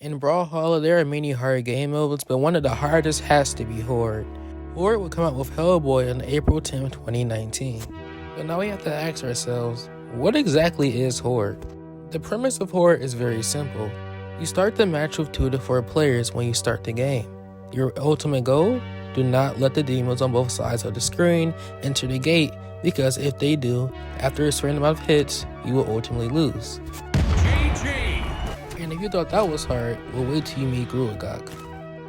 In Brawlhalla, there are many hard game modes, but one of the hardest has to be Horde. Horde would come out with Hellboy on April 10, 2019. But now we have to ask ourselves, what exactly is Horde? The premise of Horde is very simple. You start the match with 2 to 4 players when you start the game. Your ultimate goal? Do not let the demons on both sides of the screen enter the gate, because if they do, after a certain amount of hits, you will ultimately lose. And if you thought that was hard, well, wait till you meet Gruagok.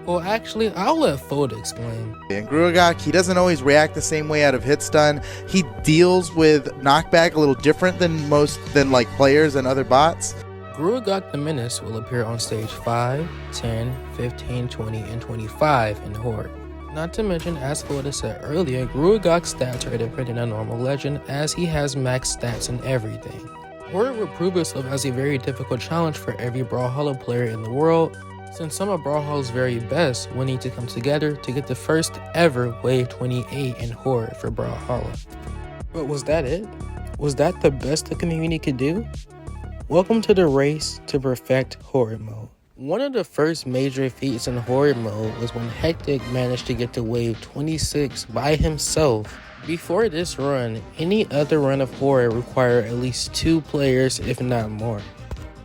Well, actually, I'll let Foda explain. And Gruagok, he doesn't always react the same way out of hit stun. He deals with knockback a little different than like players and other bots. Gruagok the Menace will appear on stage 5, 10, 15, 20, and 25 in Horde. Not to mention, as Foda said earlier, Gruagok's stats are different than a normal legend, as he has max stats and everything. Horde will prove itself as a very difficult challenge for every Brawlhalla player in the world, since some of Brawlhalla's very best will need to come together to get the first ever Wave 28 in Horde for Brawlhalla. But was that it? Was that the best the community could do? Welcome to the race to perfect Horde mode. One of the first major feats in Horde mode was when Hectic managed to get to Wave 26 by himself. Before this run, any other run of Horde required at least 2 players, if not more.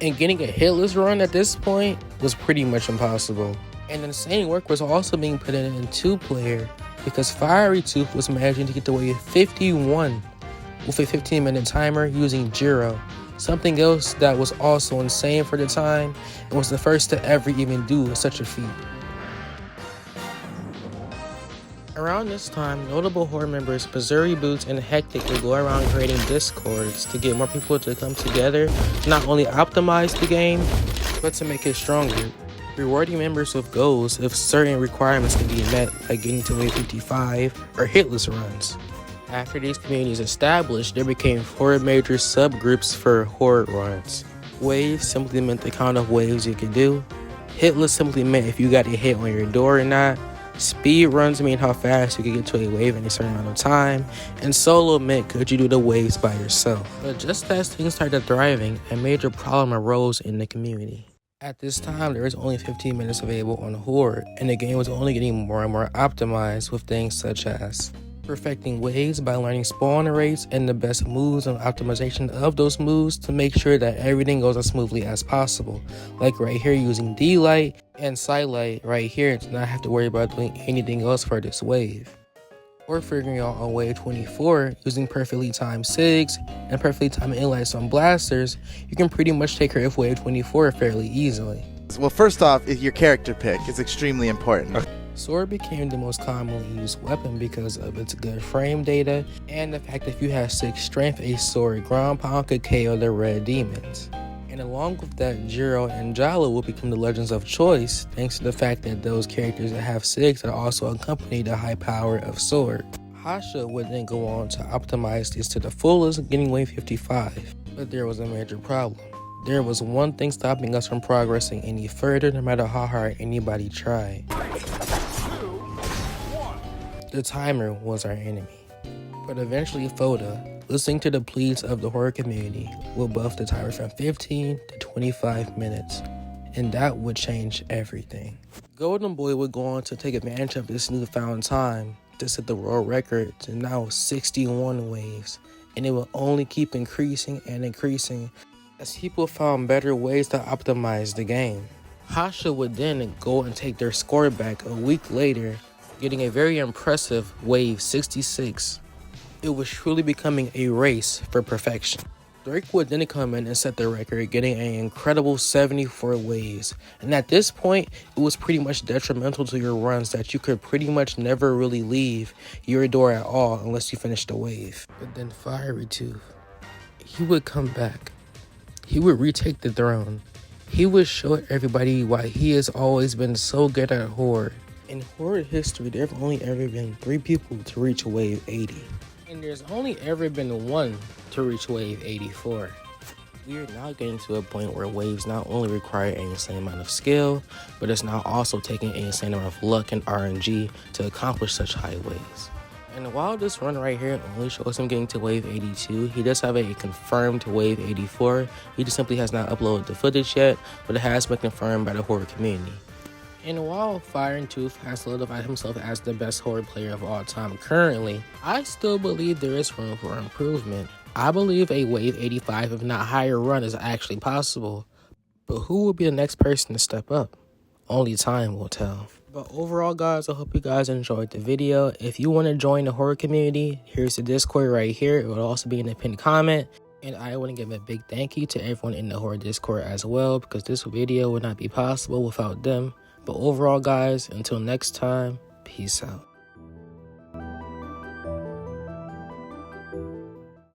And getting a hitless run at this point was pretty much impossible. And insane work was also being put in 2-player, because Fiery Tooth was managing to get to Wave 51 with a 15-minute timer using Jiro. Something else that was also insane for the time and was the first to ever even do such a feat. Around this time, notable Horde members Missouri Boots and Hectic would go around creating discords to get more people to come together to not only optimize the game, but to make it stronger, rewarding members with goals if certain requirements can be met, like getting to Wave 55 or hitless runs. After these communities established, there became 4 major subgroups for Horde runs. Waves simply meant the count of waves you could do. Hitless simply meant if you got a hit on your door or not. Speed runs mean how fast you could get to a wave in a certain amount of time. And solo meant could you do the waves by yourself. But just as things started thriving, a major problem arose in the community. At this time, there was only 15 minutes available on Horde, and the game was only getting more and more optimized with things such as perfecting waves by learning spawn rates and the best moves and optimization of those moves to make sure that everything goes as smoothly as possible. Like right here, using D-Light and Sidelight right here to not have to worry about doing anything else for this wave. Or figuring out on Wave 24, using perfectly timed SIGs and perfectly timed inlights on blasters, you can pretty much take care of Wave 24 fairly easily. Well, first off, your character pick is extremely important. Sword became the most commonly used weapon because of its good frame data and the fact that if you have 6 strength, a sword ground pound could KO the red demons. And along with that, Jiro and Jalo will become the legends of choice thanks to the fact that those characters that have 6 are also accompany the high power of sword. Hasha would then go on to optimize this to the fullest, getting Wave 55. But there was a major problem. There was one thing stopping us from progressing any further, no matter how hard anybody tried. The timer was our enemy. But eventually Foda, listening to the pleas of the horror community, will buff the timer from 15 to 25 minutes. And that would change everything. Golden Boy would go on to take advantage of this newfound time to set the world record to now 61 waves. And it will only keep increasing and increasing as people found better ways to optimize the game. Hasha would then go and take their score back a week later, getting a very impressive Wave 66. It was truly becoming a race for perfection. Drake would then come in and set the record, getting an incredible 74 waves. And at this point, it was pretty much detrimental to your runs that you could pretty much never really leave your door at all unless you finished the wave. But then Fiery Tooth, he would come back. He would retake the throne. He would show everybody why he has always been so good at Horde. In Horde history, there have only ever been 3 people to reach Wave 80. And there's only ever been 1 to reach Wave 84. We are now getting to a point where waves not only require an insane amount of skill, but it's now also taking an insane amount of luck and RNG to accomplish such high waves. And while this run right here only shows him getting to wave 82, he does have a confirmed wave 84. He just simply has not uploaded the footage yet, but it has been confirmed by the horde community. And while Fire and Tooth has solidified himself as the best horde player of all time currently, I still believe there is room for improvement. I believe a wave 85 if not higher run is actually possible, but who will be the next person to step up? Only time will tell. But overall, guys, I hope you guys enjoyed the video. If you want to join the horde community, here's the Discord right here. It will also be in the pinned comment. And I want to give a big thank you to everyone in the horde Discord as well, because this video would not be possible without them. But overall, guys, until next time, peace out.